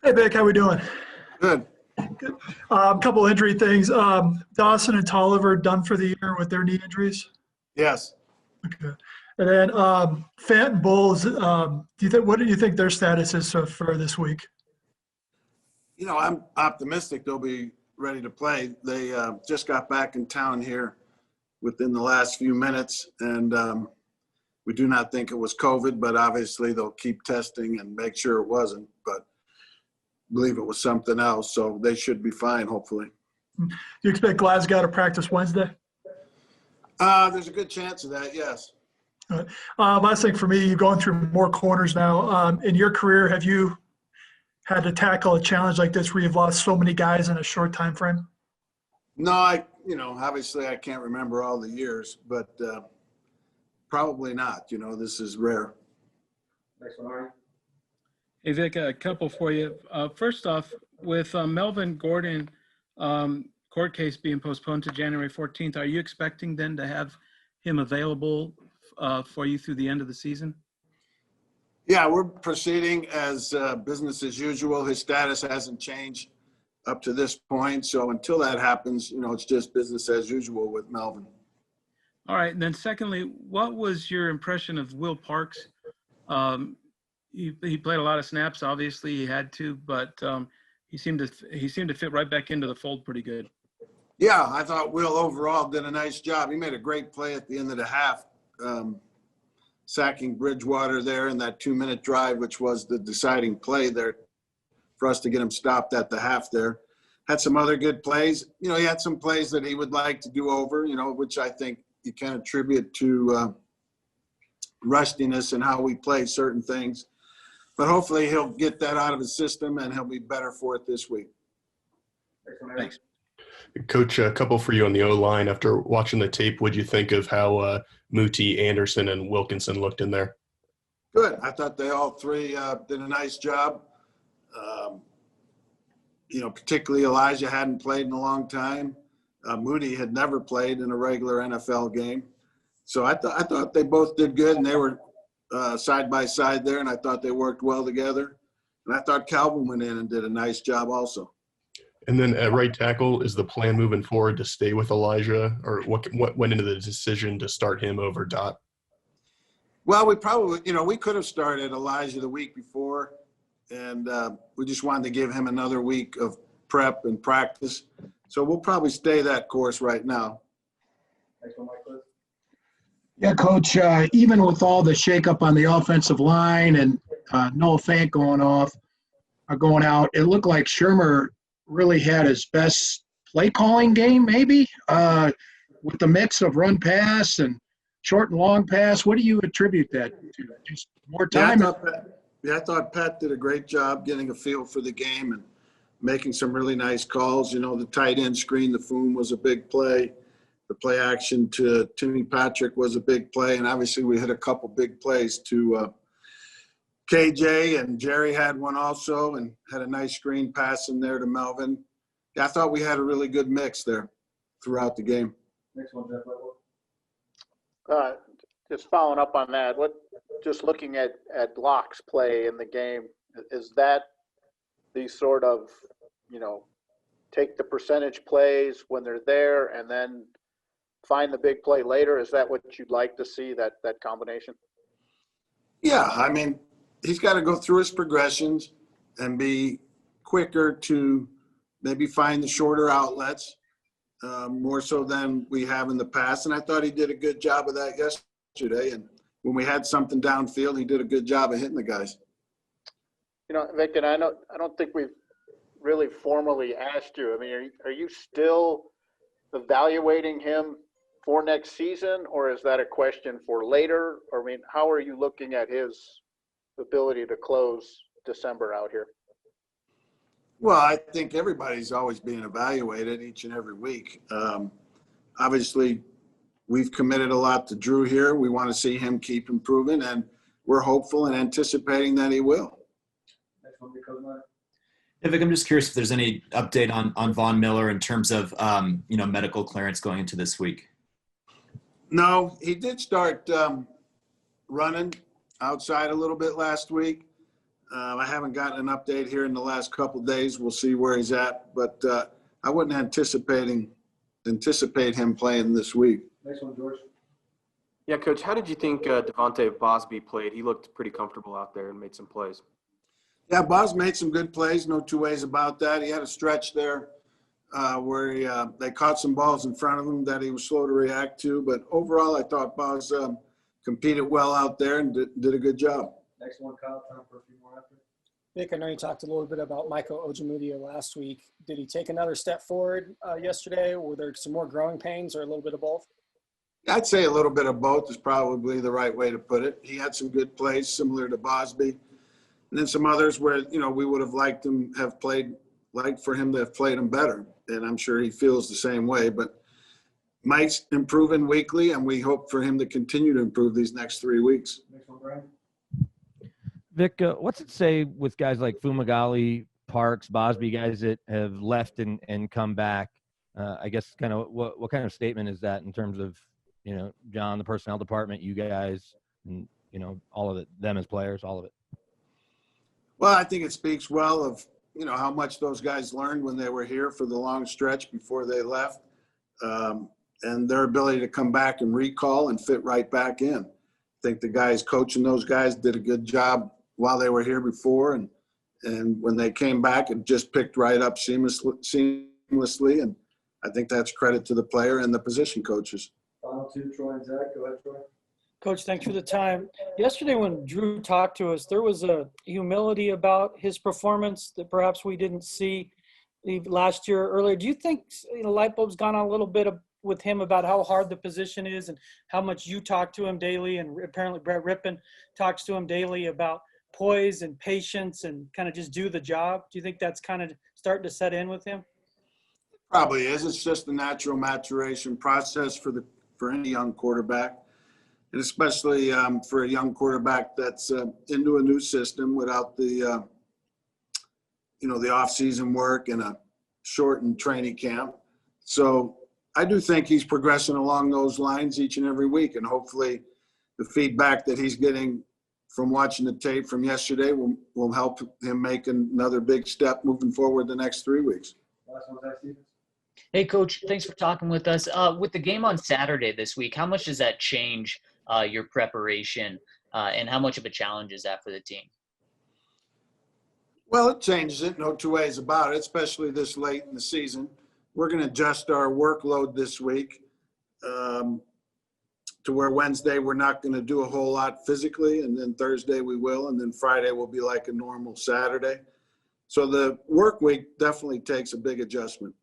Hey, Vic, how we doing? Good. Good. Couple injury things. Dawson and Tolliver done for the year with their knee injuries. Yes. Okay. And then Fant and Bulls. What do you think their status is for this week? I'm optimistic they'll be ready to play. They just got back in town here within the last few minutes, and we do not think it was COVID, but obviously they'll keep testing and make sure it wasn't. But believe it was something else, so they should be fine, hopefully. Do you expect Glasgow to practice Wednesday? There's a good chance of that, yes. Last thing for me, you're going through more corners now. In your career, have you had to tackle a challenge like this where you've lost so many guys in a short time frame? No, obviously I can't remember all the years, but probably not. This is rare. Next one, Ari. Hey, Vic, a couple for you. First off, with Melvin Gordon court case being postponed to January 14th, are you expecting then to have him available for you through the end of the season? Yeah, we're proceeding as business as usual. His status hasn't changed up to this point. So until that happens, it's just business as usual with Melvin. All right. And then secondly, what was your impression of Will Parks? He played a lot of snaps. Obviously, he had to, but he seemed to fit right back into the fold pretty good. Yeah, I thought Will overall did a nice job. He made a great play at the end of the half, sacking Bridgewater there in that 2-minute drive, which was the deciding play there for us to get him stopped at the half there. Had some other good plays. He had some plays that he would like to do over, which I think you can attribute to rustiness and how we play certain things. But hopefully he'll get that out of his system and he'll be better for it this week. Thanks. Coach, a couple for you on the O-line. After watching the tape, what'd you think of how Muti, Anderson, and Wilkinson looked in there? Good. I thought they all three did a nice job. Particularly Elijah hadn't played in a long time. Moody had never played in a regular NFL game. So I thought they both did good, and they were side by side there, and I thought they worked well together. And I thought Calvin went in and did a nice job also. And then at right tackle, is the plan moving forward to stay with Elijah, or what went into the decision to start him over Dot? Well, we probably, we could have started Elijah the week before, and we just wanted to give him another week of prep and practice. So we'll probably stay that course right now. Next one, Mike. Yeah, Coach, even with all the shakeup on the offensive line and Noah Fant going out, it looked like Shermer really had his best play calling game, maybe, with the mix of run pass and short and long pass. What do you attribute that to? Just more time? I thought Pat did a great job getting a feel for the game and making some really nice calls. The tight end screen, the Foom was a big play. The play action to Timmy Patrick was a big play. And obviously we hit a couple big plays to KJ, and Jerry had one also and had a nice screen pass in there to Melvin. Yeah, I thought we had a really good mix there throughout the game. Next one, Jeff. Just following up on that, just looking at Locke's play in the game, is that the sort of, take the percentage plays when they're there and then find the big play later? Is that what you'd like to see, that combination? Yeah, I mean, he's got to go through his progressions and be quicker to maybe find the shorter outlets, more so than we have in the past. And I thought he did a good job of that yesterday. And when we had something downfield, he did a good job of hitting the guys. Vic, and I don't think we've really formally asked you. I mean, are you still evaluating him for next season, or is that a question for later? Or, I mean, how are you looking at his ability to close December out here? Well, I think everybody's always being evaluated each and every week. Obviously, we've committed a lot to Drew here. We want to see him keep improving, and we're hopeful and anticipating that he will. Next one, because Hey, Vic, I'm just curious if there's any update on Von Miller in terms of, medical clearance going into this week. No, he did start running outside a little bit last week. I haven't gotten an update here in the last couple of days. We'll see where he's at, but I wouldn't anticipate him playing this week. Next one, George. Yeah, Coach, how did you think Devontae Bosby played? He looked pretty comfortable out there and made some plays. Yeah, Boz made some good plays, no two ways about that. He had a stretch there where they caught some balls in front of him that he was slow to react to. But overall, I thought Boz competed well out there and did a good job. Next one, Kyle. Time for a few more after. Vic, I know you talked a little bit about Michael Ojemudia last week. Did he take another step forward yesterday? Were there some more growing pains or a little bit of both? I'd say a little bit of both is probably the right way to put it. He had some good plays similar to Bosby. And then some others where, we would have liked for him to have played him better. And I'm sure he feels the same way. But Mike's improving weekly, and we hope for him to continue to improve these next 3 weeks. Next one, Brian. Vic, what's it say with guys like Fumagalli, Parks, Bosby, guys that have left and come back? I guess kind of what kind of statement is that in terms of, John, the personnel department, you guys, and, all of it, them as players, all of it? Well, I think it speaks well of, how much those guys learned when they were here for the long stretch before they left, and their ability to come back and recall and fit right back in. I think the guys coaching those guys did a good job while they were here before, and when they came back, it just picked right up seamlessly, and I think that's credit to the player and the position coaches. Final two, Troy and Zach. Go ahead, Troy. Coach, thanks for the time. Yesterday when Drew talked to us, there was a humility about his performance that perhaps we didn't see last year earlier. Do you think light bulb's gone on a little bit with him about how hard the position is and how much you talk to him daily, and apparently Brett Rippon talks to him daily about poise and patience and kind of just do the job? Do you think that's kind of starting to set in with him? Probably is. It's just a natural maturation process for any young quarterback. And especially for a young quarterback that's into a new system without the, the off-season work and a shortened training camp. So I do think he's progressing along those lines each and every week. And hopefully the feedback that he's getting from watching the tape from yesterday will help him make another big step moving forward the next 3 weeks. Last one, Zach Stevens. Hey, Coach, thanks for talking with us. With the game on Saturday this week, how much does that change your preparation, and how much of a challenge is that for the team? Well, it changes it, no two ways about it, especially this late in the season. We're going to adjust our workload this week to where Wednesday we're not going to do a whole lot physically, and then Thursday we will, and then Friday will be like a normal Saturday. So the work week definitely takes a big adjustment.